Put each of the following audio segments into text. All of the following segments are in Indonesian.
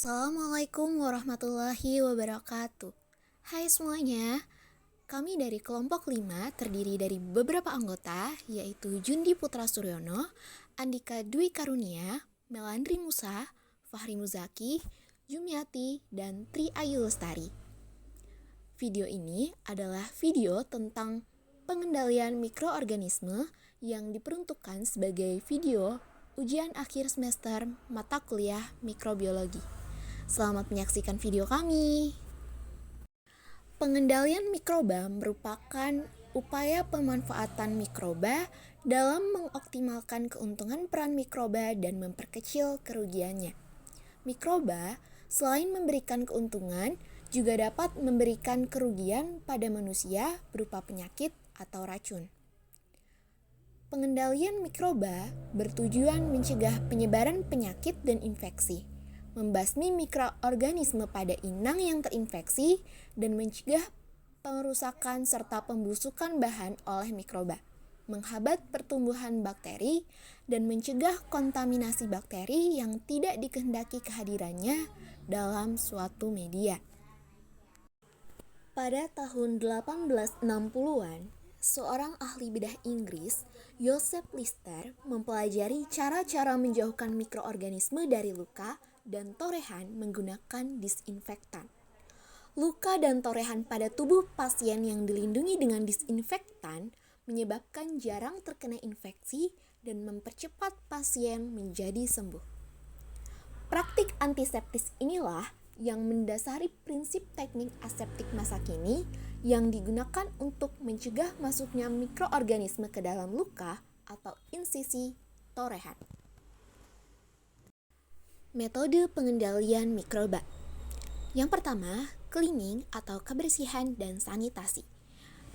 Assalamualaikum warahmatullahi wabarakatuh. Hai semuanya, kami dari kelompok 5 terdiri dari beberapa anggota, yaitu Jundi Putra Suryono, Andika Dwi Karunia, Melandri Musa, Fahri Muzaki, Jumiati, dan Tri Ayu Lestari. Video ini adalah video tentang pengendalian mikroorganisme yang diperuntukkan sebagai video ujian akhir semester mata kuliah mikrobiologi. Selamat menyaksikan video kami. Pengendalian mikroba merupakan upaya pemanfaatan mikroba dalam mengoptimalkan keuntungan peran mikroba dan memperkecil kerugiannya. Mikroba selain memberikan keuntungan, juga dapat memberikan kerugian pada manusia berupa penyakit atau racun. Pengendalian mikroba bertujuan mencegah penyebaran penyakit dan infeksi, membasmi mikroorganisme pada inang yang terinfeksi, dan mencegah pengerusakan serta pembusukan bahan oleh mikroba, menghambat pertumbuhan bakteri, dan mencegah kontaminasi bakteri yang tidak dikehendaki kehadirannya dalam suatu media. Pada tahun 1860-an, seorang ahli bedah Inggris, Joseph Lister, mempelajari cara-cara menjauhkan mikroorganisme dari luka dan torehan menggunakan disinfektan. Luka dan torehan pada tubuh pasien yang dilindungi dengan disinfektan menyebabkan jarang terkena infeksi dan mempercepat pasien menjadi sembuh. Praktik antiseptis inilah yang mendasari prinsip teknik aseptik masa kini yang digunakan untuk mencegah masuknya mikroorganisme ke dalam luka atau insisi torehan. Metode pengendalian mikroba. Yang pertama, cleaning atau kebersihan dan sanitasi.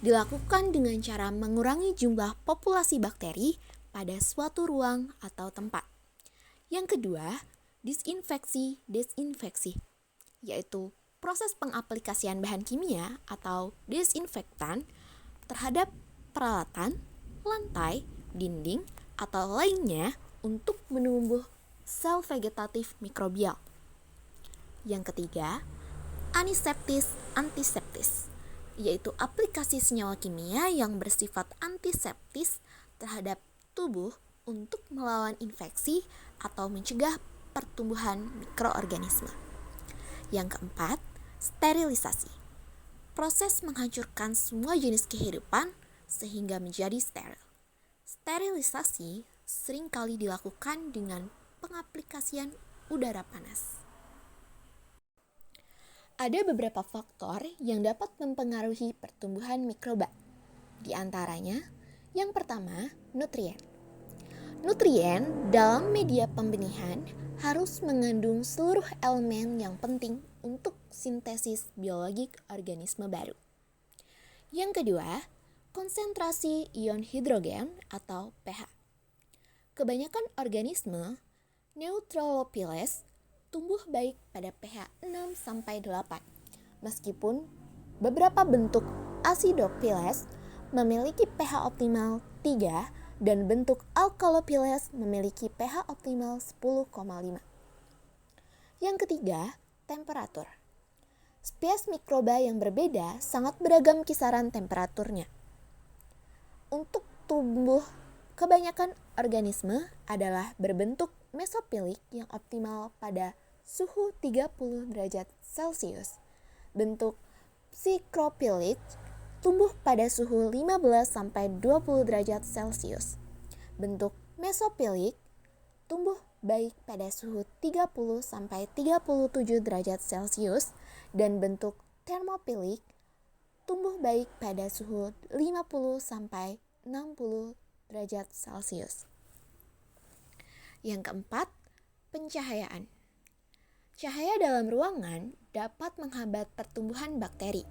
Dilakukan dengan cara mengurangi jumlah populasi bakteri pada suatu ruang atau tempat. Yang kedua, desinfeksi, yaitu proses pengaplikasian bahan kimia atau desinfektan terhadap peralatan, lantai, dinding, atau lainnya untuk menumbuh sel vegetatif mikrobial. Yang ketiga, antiseptis, yaitu aplikasi senyawa kimia yang bersifat antiseptis terhadap tubuh untuk melawan infeksi atau mencegah pertumbuhan mikroorganisme. Yang keempat, sterilisasi. Proses menghancurkan semua jenis kehidupan sehingga menjadi steril. Sterilisasi seringkali dilakukan dengan pengaplikasian udara panas. Ada beberapa faktor yang dapat mempengaruhi pertumbuhan mikroba. Di antaranya, yang pertama, nutrien. Nutrien dalam media pembenihan harus mengandung seluruh elemen yang penting untuk sintesis biologik organisme baru. Yang kedua, konsentrasi ion hidrogen atau pH. Kebanyakan organisme Neutrophiles tumbuh baik pada pH 6-8, meskipun beberapa bentuk Acidophiles memiliki pH optimal 3 dan bentuk Alkalophiles memiliki pH optimal 10,5. Yang ketiga, temperatur. Spesies mikroba yang berbeda sangat beragam kisaran temperaturnya. Untuk tumbuh, kebanyakan organisme adalah berbentuk mesofilik yang optimal pada suhu 30 derajat Celcius. Bentuk psikrofilik tumbuh pada suhu 15-20 derajat Celcius. Bentuk mesofilik tumbuh baik pada suhu 30-37 derajat Celcius dan bentuk termofilik tumbuh baik pada suhu 50-60 derajat Celcius. Yang keempat, pencahayaan. Cahaya dalam ruangan dapat menghambat pertumbuhan bakteri.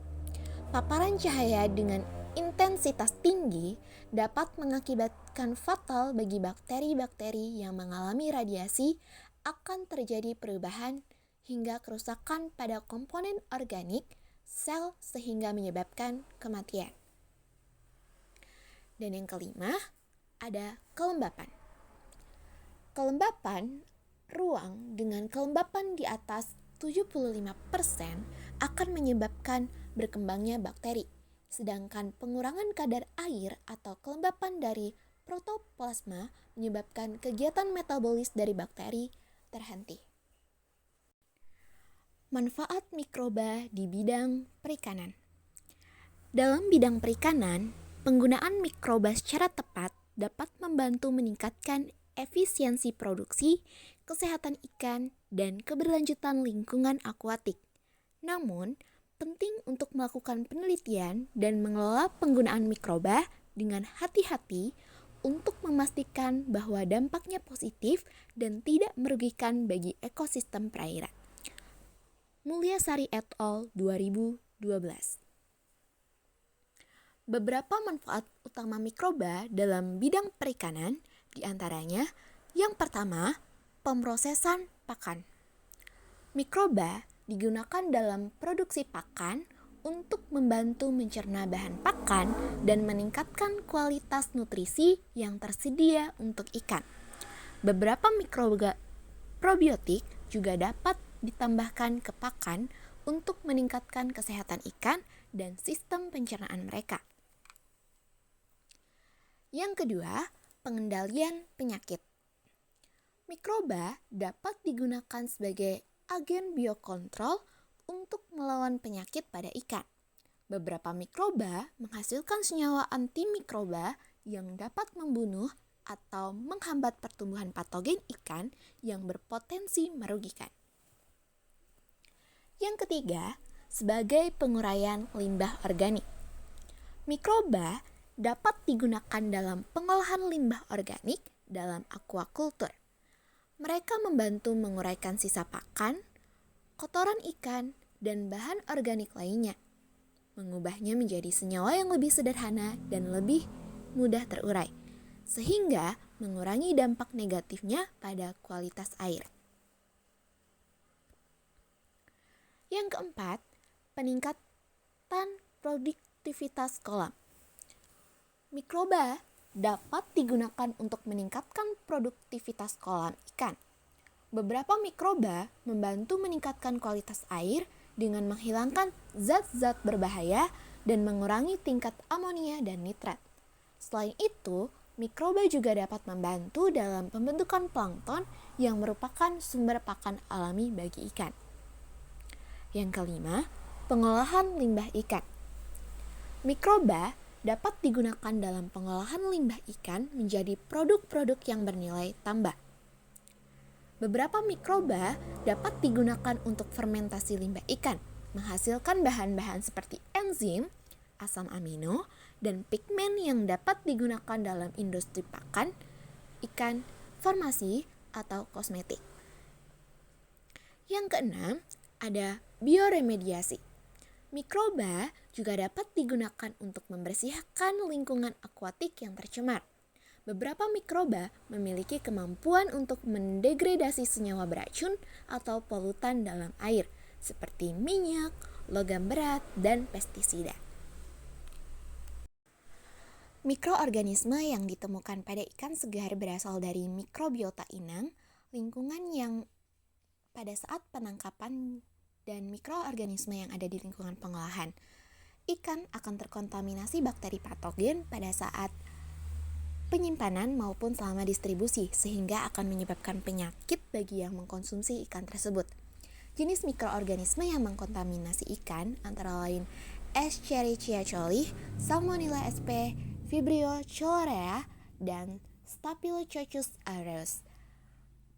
Paparan cahaya dengan intensitas tinggi dapat mengakibatkan fatal bagi bakteri-bakteri yang mengalami radiasi. Akan terjadi perubahan hingga kerusakan pada komponen organik sel sehingga menyebabkan kematian. Dan yang kelima, ada kelembapan. Kelembapan ruang dengan kelembapan di atas 75% akan menyebabkan berkembangnya bakteri, sedangkan pengurangan kadar air atau kelembapan dari protoplasma menyebabkan kegiatan metabolis dari bakteri terhenti. Manfaat mikroba di bidang perikanan. Dalam bidang perikanan, penggunaan mikroba secara tepat dapat membantu meningkatkan efisiensi produksi, kesehatan ikan, dan keberlanjutan lingkungan akuatik. Namun, penting untuk melakukan penelitian dan mengelola penggunaan mikroba dengan hati-hati untuk memastikan bahwa dampaknya positif dan tidak merugikan bagi ekosistem perairan. Mulyasari et al. 2012. Beberapa manfaat utama mikroba dalam bidang perikanan diantaranya yang pertama, pemrosesan pakan. Mikroba digunakan dalam produksi pakan untuk membantu mencerna bahan pakan dan meningkatkan kualitas nutrisi yang tersedia untuk ikan. Beberapa mikroba probiotik juga dapat ditambahkan ke pakan untuk meningkatkan kesehatan ikan dan sistem pencernaan mereka. Yang kedua, pengendalian penyakit. Mikroba dapat digunakan sebagai agen biokontrol untuk melawan penyakit pada ikan. Beberapa mikroba menghasilkan senyawa antimikroba yang dapat membunuh atau menghambat pertumbuhan patogen ikan yang berpotensi merugikan. Yang ketiga, sebagai penguraian limbah organik. Mikroba dapat digunakan dalam pengolahan limbah organik dalam aquaculture. Mereka membantu menguraikan sisa pakan, kotoran ikan, dan bahan organik lainnya, mengubahnya menjadi senyawa yang lebih sederhana dan lebih mudah terurai, sehingga mengurangi dampak negatifnya pada kualitas air. Yang keempat, peningkatan produktivitas kolam. Mikroba dapat digunakan untuk meningkatkan produktivitas kolam ikan. Beberapa mikroba membantu meningkatkan kualitas air dengan menghilangkan zat-zat berbahaya dan mengurangi tingkat amonia dan nitrat. Selain itu, mikroba juga dapat membantu dalam pembentukan plankton yang merupakan sumber pakan alami bagi ikan. Yang kelima, pengolahan limbah ikan. Mikroba dapat digunakan dalam pengolahan limbah ikan menjadi produk-produk yang bernilai tambah. Beberapa mikroba dapat digunakan untuk fermentasi limbah ikan, menghasilkan bahan-bahan seperti enzim, asam amino, dan pigmen yang dapat digunakan dalam industri pakan, ikan, farmasi, atau kosmetik. Yang keenam, ada bioremediasi. Mikroba juga dapat digunakan untuk membersihkan lingkungan akuatik yang tercemar. Beberapa mikroba memiliki kemampuan untuk mendegradasi senyawa beracun atau polutan dalam air, seperti minyak, logam berat, dan pestisida. Mikroorganisme yang ditemukan pada ikan segar berasal dari mikrobiota inang, lingkungan yang pada saat penangkapan dan mikroorganisme yang ada di lingkungan pengolahan. Ikan akan terkontaminasi bakteri patogen pada saat penyimpanan maupun selama distribusi, sehingga akan menyebabkan penyakit bagi yang mengkonsumsi ikan tersebut. Jenis mikroorganisme yang mengkontaminasi ikan antara lain Escherichia coli, Salmonella sp, Vibrio cholerae, dan Staphylococcus aureus.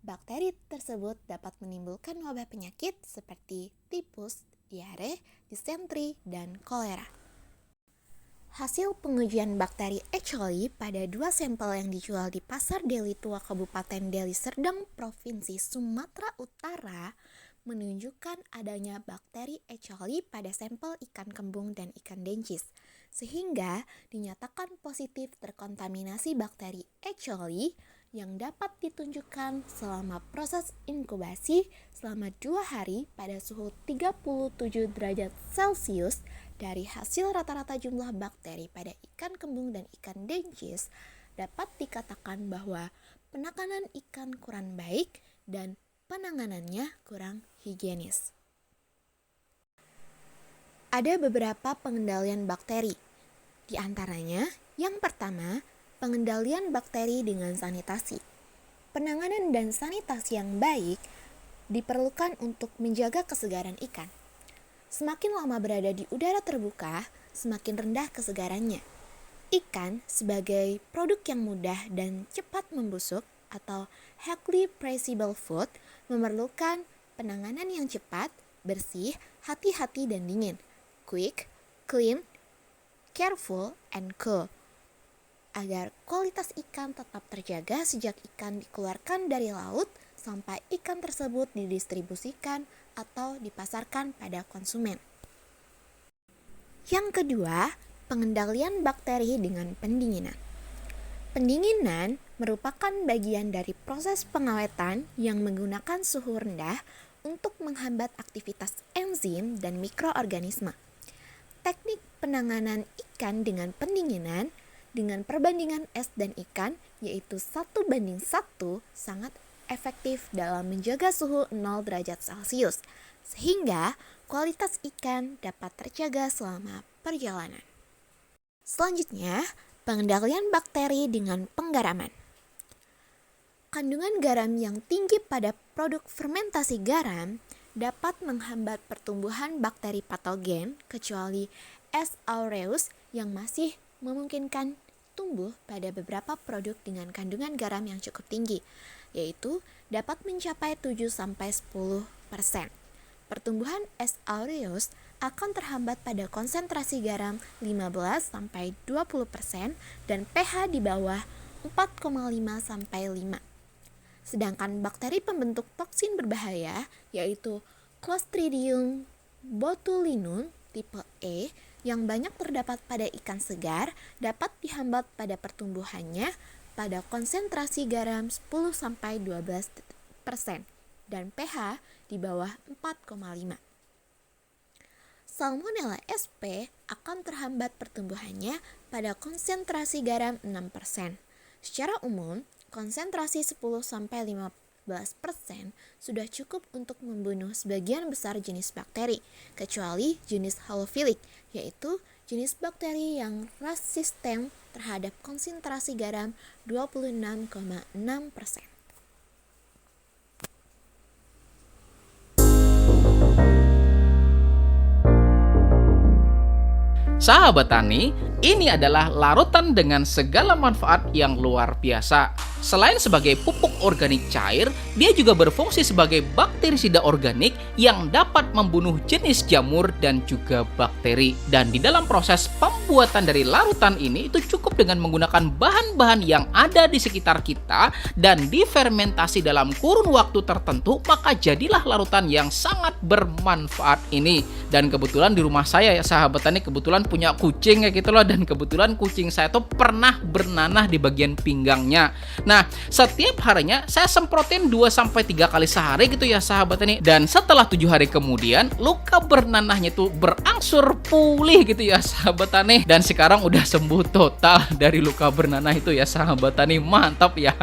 Bakteri tersebut dapat menimbulkan wabah penyakit seperti tipus, diare, disentri, dan kolera. Hasil pengujian bakteri E. coli pada 2 sampel yang dijual di Pasar Deli Tua Kabupaten Deli Serdang, Provinsi Sumatera Utara menunjukkan adanya bakteri E. coli pada sampel ikan kembung dan ikan dencis, sehingga dinyatakan positif terkontaminasi bakteri E. coli yang dapat ditunjukkan selama proses inkubasi selama 2 hari pada suhu 37 derajat Celcius. Dari hasil rata-rata jumlah bakteri pada ikan kembung dan ikan dencis, dapat dikatakan bahwa penanganan ikan kurang baik dan penanganannya kurang higienis. Ada beberapa pengendalian bakteri. Di antaranya, yang pertama, pengendalian bakteri dengan sanitasi. Penanganan dan sanitasi yang baik diperlukan untuk menjaga kesegaran ikan. Semakin lama berada di udara terbuka, semakin rendah kesegarannya. Ikan sebagai produk yang mudah dan cepat membusuk atau highly perishable food memerlukan penanganan yang cepat, bersih, hati-hati dan dingin. Quick, clean, careful, and cool. Agar kualitas ikan tetap terjaga sejak ikan dikeluarkan dari laut sampai ikan tersebut didistribusikan atau dipasarkan pada konsumen. Yang kedua, pengendalian bakteri dengan pendinginan. Pendinginan merupakan bagian dari proses pengawetan yang menggunakan suhu rendah untuk menghambat aktivitas enzim dan mikroorganisme. Teknik penanganan ikan dengan pendinginan dengan perbandingan es dan ikan yaitu 1:1 sangat efektif dalam menjaga suhu 0 derajat Celcius sehingga kualitas ikan dapat terjaga selama perjalanan. Selanjutnya, pengendalian bakteri dengan penggaraman. Kandungan garam yang tinggi pada produk fermentasi garam dapat menghambat pertumbuhan bakteri patogen kecuali S. aureus yang masih memungkinkan tumbuh pada beberapa produk dengan kandungan garam yang cukup tinggi, yaitu dapat mencapai 7-10%. Pertumbuhan S. aureus akan terhambat pada konsentrasi garam 15-20% dan pH di bawah 4,5-5. Sedangkan bakteri pembentuk toksin berbahaya, yaitu Clostridium botulinum tipe E, yang banyak terdapat pada ikan segar dapat dihambat pada pertumbuhannya pada konsentrasi garam 10-12% dan pH di bawah 4,5. Salmonella sp akan terhambat pertumbuhannya pada konsentrasi garam 6%. Secara umum, konsentrasi 10-15% sudah cukup untuk membunuh sebagian besar jenis bakteri, kecuali jenis halophilic, yaitu jenis bakteri yang resisten terhadap konsentrasi garam 26,6%. Sahabat tani, ini adalah larutan dengan segala manfaat yang luar biasa. Selain sebagai pupuk organik cair, dia juga berfungsi sebagai bakterisida organik yang dapat membunuh jenis jamur dan juga bakteri. Dan di dalam proses pembuatan dari larutan ini itu cukup dengan menggunakan bahan-bahan yang ada di sekitar kita dan difermentasi dalam kurun waktu tertentu, maka jadilah larutan yang sangat bermanfaat ini. Dan kebetulan di rumah saya ya sahabat tani kebetulan punya kucing ya gitu loh, dan kebetulan kucing saya tuh pernah bernanah di bagian pinggangnya. Nah, setiap harinya saya semprotin 2-3 kali sehari gitu ya sahabat tani. Dan setelah 7 hari kemudian luka bernanahnya tuh berangsur pulih gitu ya sahabat tani. Dan sekarang udah sembuh total dari luka bernanah itu ya sahabat tani. Mantap ya.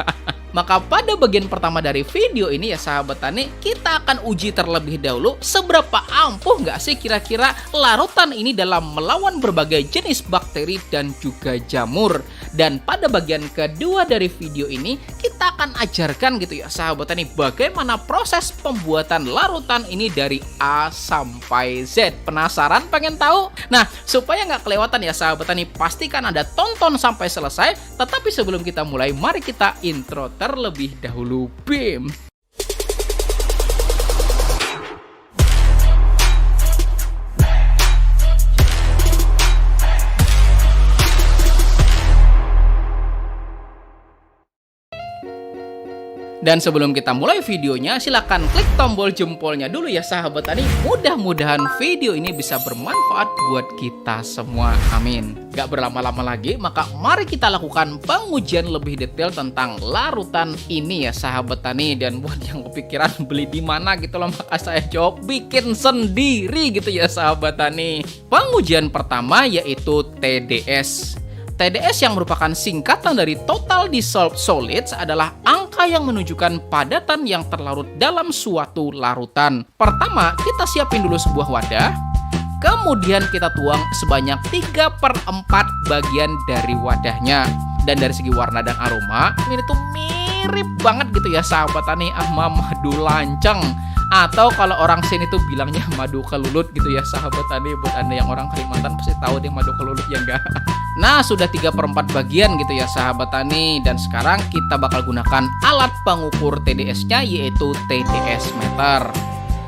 Maka pada bagian pertama dari video ini ya sahabat tani, kita akan uji terlebih dahulu seberapa ampuh nggak sih kira-kira larutan ini dalam melawan berbagai jenis bakteri dan juga jamur. Dan pada bagian kedua dari video ini kita akan ajarkan gitu ya sahabat tani bagaimana proses pembuatan larutan ini dari A sampai Z. Penasaran pengen tahu? Nah, supaya nggak kelewatan ya sahabat tani, pastikan Anda tonton sampai selesai. Tetapi sebelum kita mulai, mari kita intro terlebih dahulu. BIM. Dan sebelum kita mulai videonya, silakan klik tombol jempolnya dulu ya sahabat tani. Mudah-mudahan video ini bisa bermanfaat buat kita semua. Amin. Gak berlama-lama lagi, maka mari kita lakukan pengujian lebih detail tentang larutan ini ya sahabat tani. Dan buat yang kepikiran beli di mana gitu loh, maka saya jawab bikin sendiri gitu ya sahabat tani. Pengujian pertama yaitu TDS. TDS yang merupakan singkatan dari Total Dissolved Solids adalah angka yang menunjukkan padatan yang terlarut dalam suatu larutan. Pertama, kita siapin dulu sebuah wadah. Kemudian kita tuang sebanyak 3/4 bagian dari wadahnya. Dan dari segi warna dan aroma, ini tuh mirip banget gitu ya sahabat tani sama madu lanceng. Atau kalau orang sini tuh bilangnya madu kelulut gitu ya sahabat tani. Buat Anda yang orang Kalimantan pasti tahu deh madu kelulut ya enggak? Nah, sudah 3/4 bagian gitu ya sahabat tani. Dan sekarang kita bakal gunakan alat pengukur TDS-nya yaitu TDS meter.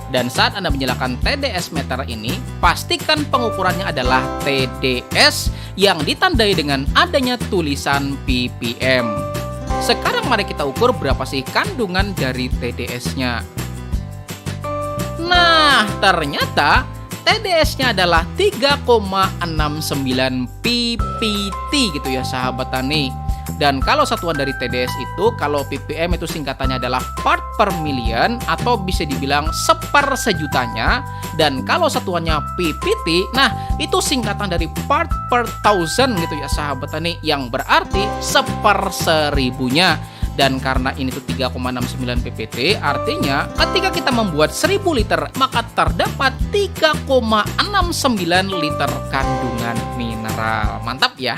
Dan saat Anda menyalakan TDS meter ini, pastikan pengukurannya adalah TDS yang ditandai dengan adanya tulisan ppm. Sekarang mari kita ukur berapa sih kandungan dari TDS-nya. Nah, ternyata TDS-nya adalah 3,69 ppt gitu ya sahabat tani. Dan kalau satuan dari TDS itu, kalau ppm itu singkatannya adalah part per million atau bisa dibilang seper-sejutanya. Dan kalau satuannya ppt, nah itu singkatan dari part per thousand gitu ya sahabat tani, yang berarti seper-seribunya. Dan karena ini tuh 3,69 ppt, artinya ketika kita membuat 1000 liter, maka terdapat 3,69 liter kandungan mineral. Mantap ya.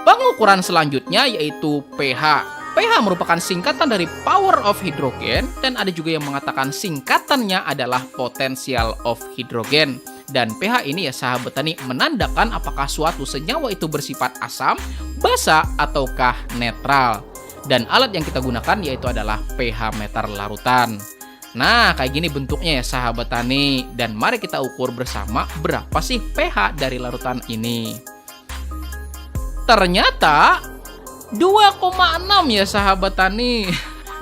Pengukuran selanjutnya yaitu pH. pH merupakan singkatan dari power of hydrogen, dan ada juga yang mengatakan singkatannya adalah potential of hydrogen. Dan pH ini ya sahabat tani menandakan apakah suatu senyawa itu bersifat asam, basa, ataukah netral. Dan alat yang kita gunakan yaitu adalah pH meter larutan. Nah, kayak gini bentuknya ya sahabat tani. Dan mari kita ukur bersama berapa sih pH dari larutan ini. Ternyata 2,6 ya sahabat tani.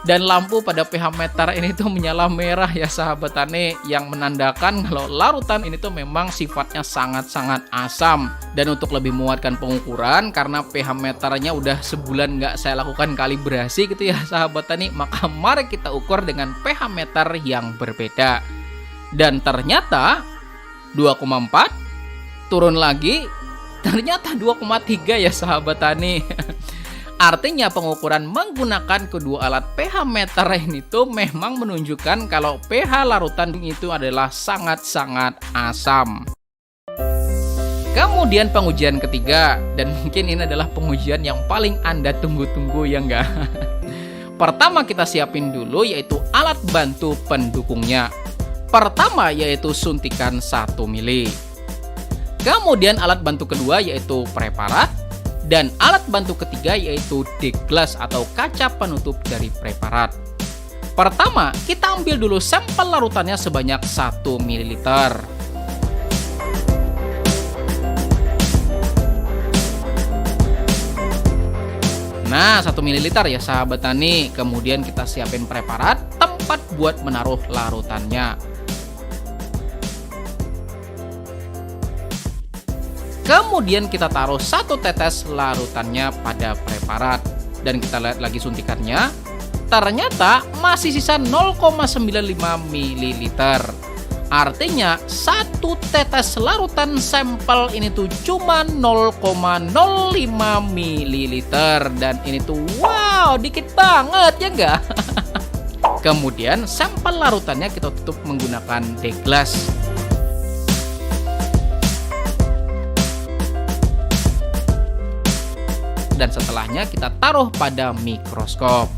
Dan lampu pada pH meter ini tuh menyala merah ya sahabat tani, yang menandakan kalau larutan ini tuh memang sifatnya sangat-sangat asam. Dan untuk lebih menguatkan pengukuran, karena pH meternya udah sebulan nggak saya lakukan kalibrasi gitu ya sahabat tani, maka mari kita ukur dengan pH meter yang berbeda. Dan ternyata 2,4 turun lagi, ternyata 2,3 ya sahabat tani. Artinya pengukuran menggunakan kedua alat pH meter ini tuh memang menunjukkan kalau pH larutan itu adalah sangat-sangat asam. Kemudian pengujian ketiga, dan mungkin ini adalah pengujian yang paling Anda tunggu-tunggu ya enggak? Pertama kita siapin dulu yaitu alat bantu pendukungnya. Pertama yaitu suntikan 1 mili. Kemudian alat bantu kedua yaitu preparat. Dan alat bantu ketiga yaitu deglas atau kaca penutup dari preparat. Pertama, kita ambil dulu sampel larutannya sebanyak 1 ml. Nah, 1 ml ya sahabat tani. Kemudian kita siapin preparat, tempat buat menaruh larutannya. Kemudian kita taruh 1 tetes larutannya pada preparat. Dan kita lihat lagi suntikannya. Ternyata masih sisa 0,95 ml. Artinya 1 tetes larutan sampel ini tuh cuma 0,05 ml. Dan ini tuh wow, dikit banget ya enggak? Kemudian sampel larutannya kita tutup menggunakan deglas. Dan setelahnya kita taruh pada mikroskop.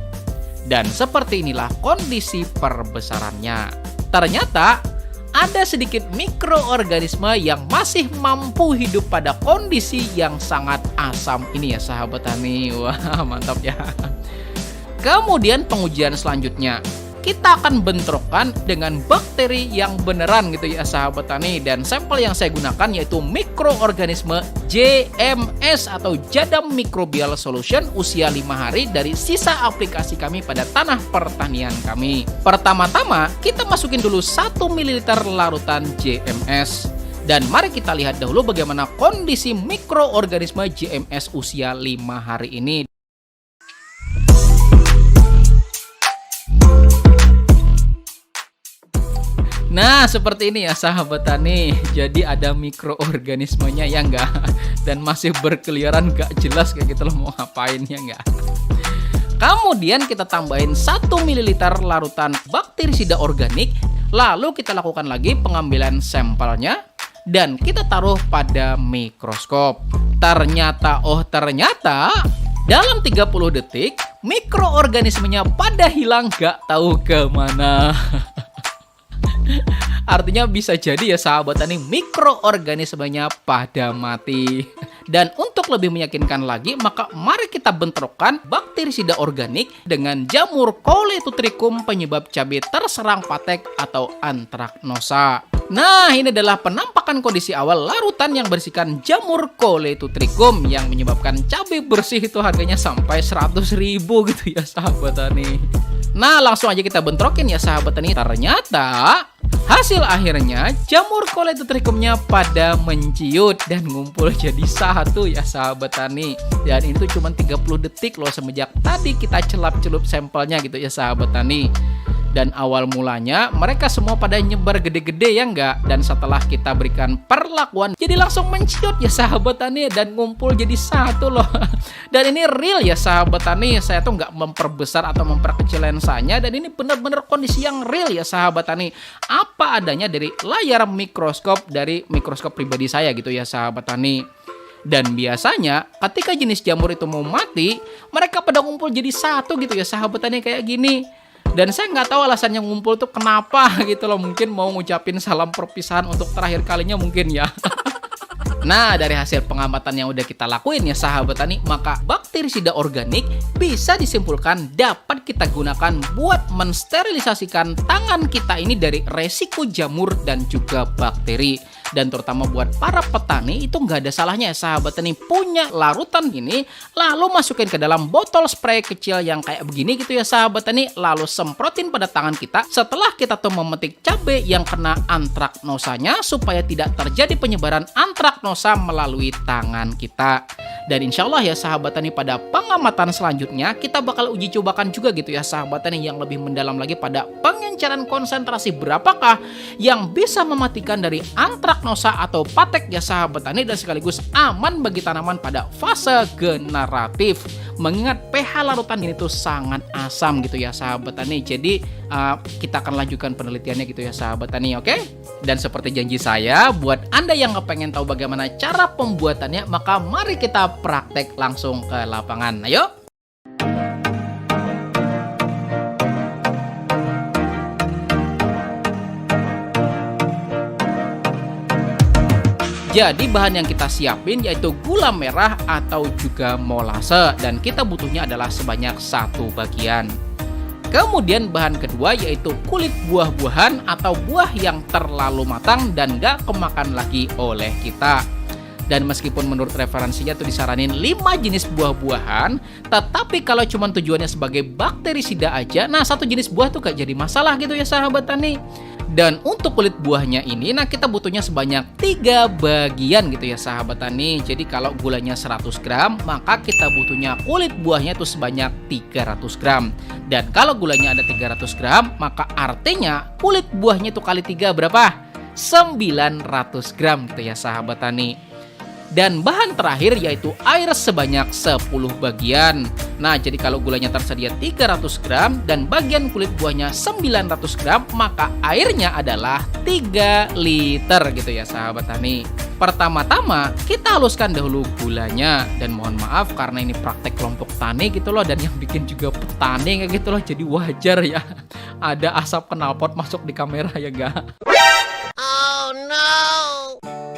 Dan seperti inilah kondisi perbesarannya. Ternyata ada sedikit mikroorganisme yang masih mampu hidup pada kondisi yang sangat asam ini ya sahabat tani. Wah, mantap ya. Kemudian pengujian selanjutnya, kita akan bentrokkan dengan bakteri yang beneran gitu ya sahabat tani. Dan sampel yang saya gunakan yaitu mikroorganisme JMS atau Jadam Microbial Solution usia 5 hari dari sisa aplikasi kami pada tanah pertanian kami. Pertama-tama kita masukin dulu 1 ml larutan JMS. Dan mari kita lihat dahulu bagaimana kondisi mikroorganisme JMS usia 5 hari ini. Nah, seperti ini ya sahabat tani. Jadi ada mikroorganismenya ya enggak? Dan masih berkeliaran gak jelas kayak gitu loh mau ngapain ya enggak? Kemudian kita tambahin 1 ml larutan bakterisida organik Lalu kita lakukan lagi pengambilan sampelnya dan kita taruh pada mikroskop. Ternyata dalam 30 detik mikroorganismenya pada hilang gak tahu kemana. Artinya bisa jadi ya sahabat tani mikroorganismenya pada mati. Dan untuk lebih meyakinkan lagi, maka mari kita bentrokkan bakterisida organik dengan jamur Coleotutricum penyebab cabai terserang patek atau antraknosa. Nah, ini adalah penampakan kondisi awal larutan yang berisikan jamur Coleotutricum yang menyebabkan cabai bersih itu harganya sampai 100.000 gitu ya sahabat tani. Nah, langsung aja kita bentrokin ya sahabat tani. Ternyata hasil akhirnya jamur Coleotutricumnya pada menciut dan ngumpul jadi satu ya sahabat tani. Dan itu cuma 30 detik loh semenjak tadi kita celap-celup sampelnya gitu ya sahabat tani. Dan awal mulanya mereka semua pada nyebar gede-gede ya enggak. Dan setelah kita berikan perlakuan jadi langsung menciut ya sahabat tani dan ngumpul jadi satu loh. Dan ini real ya sahabat tani. Saya tuh nggak memperbesar atau memperkecil lensanya. Dan ini benar-benar kondisi yang real ya sahabat tani. Apa adanya dari layar mikroskop dari mikroskop pribadi saya gitu ya sahabat tani. Dan biasanya ketika jenis jamur itu mau mati, mereka pada ngumpul jadi satu gitu ya sahabat tani kayak gini. Dan saya nggak tahu alasannya ngumpul tuh kenapa gitu loh. Mungkin mau ngucapin salam perpisahan untuk terakhir kalinya mungkin ya. Nah, dari hasil pengamatan yang udah kita lakuin ya sahabat tani, maka bakterisida organik bisa disimpulkan dapat kita gunakan buat mensterilisasikan tangan kita ini dari resiko jamur dan juga bakteri. Dan terutama buat para petani itu nggak ada salahnya ya sahabat tani punya larutan gini, lalu masukin ke dalam botol spray kecil yang kayak begini gitu ya sahabat tani, lalu semprotin pada tangan kita setelah kita tuh memetik cabai yang kena antraknosanya supaya tidak terjadi penyebaran antraknosa melalui tangan kita. Dan insya Allah ya sahabat tani pada pengamatan selanjutnya kita bakal uji cobakan juga gitu ya sahabat tani yang lebih mendalam lagi pada pengenceran konsentrasi berapakah yang bisa mematikan dari antraknosa atau patek ya sahabat tani dan sekaligus aman bagi tanaman pada fase generatif. Mengingat pH larutan ini tuh sangat asam gitu ya sahabat tani. Jadi kita akan lanjutkan penelitiannya gitu ya sahabat tani, oke? Dan seperti janji saya, buat Anda yang kepengen tahu bagaimana cara pembuatannya, maka mari kita praktek langsung ke lapangan. Ayo! Jadi bahan yang kita siapin yaitu gula merah atau juga molase dan kita butuhnya adalah sebanyak 1 bagian. Kemudian bahan kedua yaitu kulit buah-buahan atau buah yang terlalu matang dan gak kemakan lagi oleh kita. Dan meskipun menurut referensinya tuh disaranin 5 jenis buah-buahan, tetapi kalau cuma tujuannya sebagai bakterisida aja, nah 1 jenis buah tuh gak jadi masalah gitu ya sahabat tani. Dan untuk kulit buahnya ini, nah kita butuhnya sebanyak 3 bagian gitu ya sahabat tani. Jadi kalau gulanya 100 gram, maka kita butuhnya kulit buahnya itu sebanyak 300 gram. Dan kalau gulanya ada 300 gram, maka artinya kulit buahnya itu kali 3 berapa? 900 gram gitu ya sahabat tani. Dan bahan terakhir yaitu air sebanyak 10 bagian. Nah, jadi kalau gulanya tersedia 300 gram dan bagian kulit buahnya 900 gram, maka airnya adalah 3 liter gitu ya sahabat tani. Pertama-tama kita haluskan dahulu gulanya. Dan mohon maaf karena ini praktek kelompok tani gitu loh, dan yang bikin juga petani kayak gitu loh, jadi wajar ya ada asap knalpot masuk di kamera ya ga? Oh no!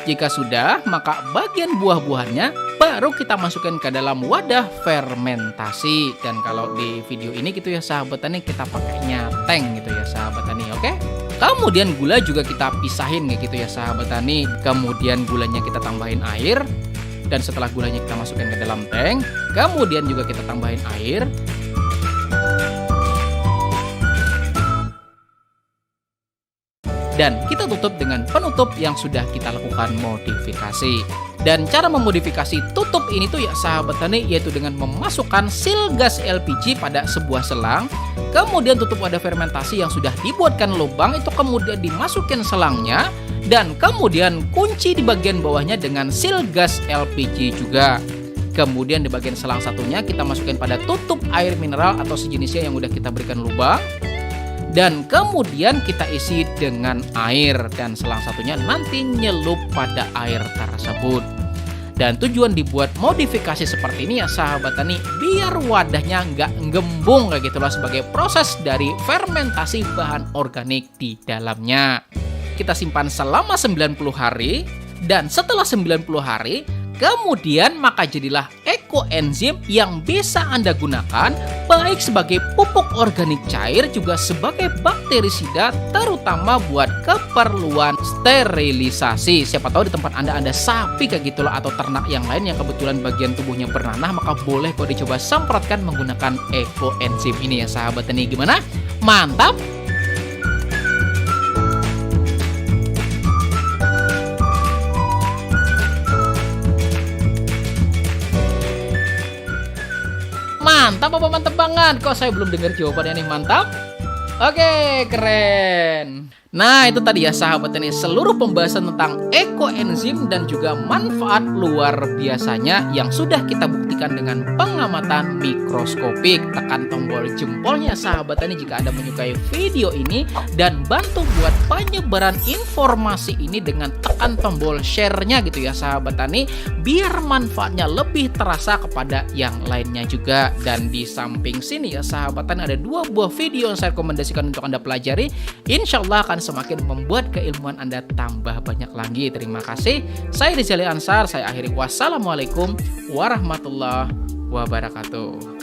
Jika sudah, maka bagian buah-buahannya baru kita masukkan ke dalam wadah fermentasi. Dan kalau di video ini gitu ya sahabat tani, kita pakainya tank gitu ya sahabat tani, oke? Kemudian gula juga kita pisahin kayak gitu ya sahabat tani. Kemudian gulanya kita tambahin air. Dan setelah gulanya kita masukkan ke dalam tank, kemudian juga kita tambahin air. Dan kita tutup dengan penutup yang sudah kita lakukan modifikasi. Dan cara memodifikasi tutup ini tuh ya sahabat tani yaitu dengan memasukkan sil gas LPG pada sebuah selang. Kemudian tutup wadah fermentasi yang sudah dibuatkan lubang itu kemudian dimasukin selangnya. Dan kemudian kunci di bagian bawahnya dengan sil gas LPG juga. Kemudian di bagian selang satunya kita masukkan pada tutup air mineral atau sejenisnya yang udah kita berikan lubang. dan kemudian kita isi dengan air dan selang satunya nanti nyelup pada air tersebut. Dan tujuan dibuat modifikasi seperti ini ya sahabat tani, biar wadahnya nggak gembung kayak gitulah sebagai proses dari fermentasi bahan organik di dalamnya. Kita simpan selama 90 hari dan setelah 90 hari kemudian maka jadilah ekoenzim yang bisa Anda gunakan baik sebagai pupuk organik cair juga sebagai bakterisida, terutama buat keperluan sterilisasi. Siapa tahu di tempat Anda ada sapi kayak gitulah atau ternak yang lain yang kebetulan bagian tubuhnya bernanah, maka boleh kok dicoba semprotkan menggunakan ekoenzim ini ya sahabat tani. Gimana? Mantap? Mantap apa mantap banget? Kok saya belum dengar jawabannya nih, mantap? Oke, keren. Nah, itu tadi ya sahabat ini seluruh pembahasan tentang ekoenzim dan juga manfaat luar biasanya yang sudah kita buktikan dengan pengamatan mikroskopik. Tekan tombol jempolnya sahabat ini jika Anda menyukai video ini dan bantu buat penyebaran informasi ini dengan tekan tombol share-nya gitu ya sahabat tani, biar manfaatnya lebih terasa kepada yang lainnya juga. Dan di samping sini ya sahabat tani ada 2 buah video yang saya rekomendasikan untuk Anda pelajari. Insya Allah akan semakin membuat keilmuan Anda tambah banyak lagi. Terima kasih. Saya Rizali Ansar. Saya akhiri. Wassalamualaikum warahmatullahi wabarakatuh.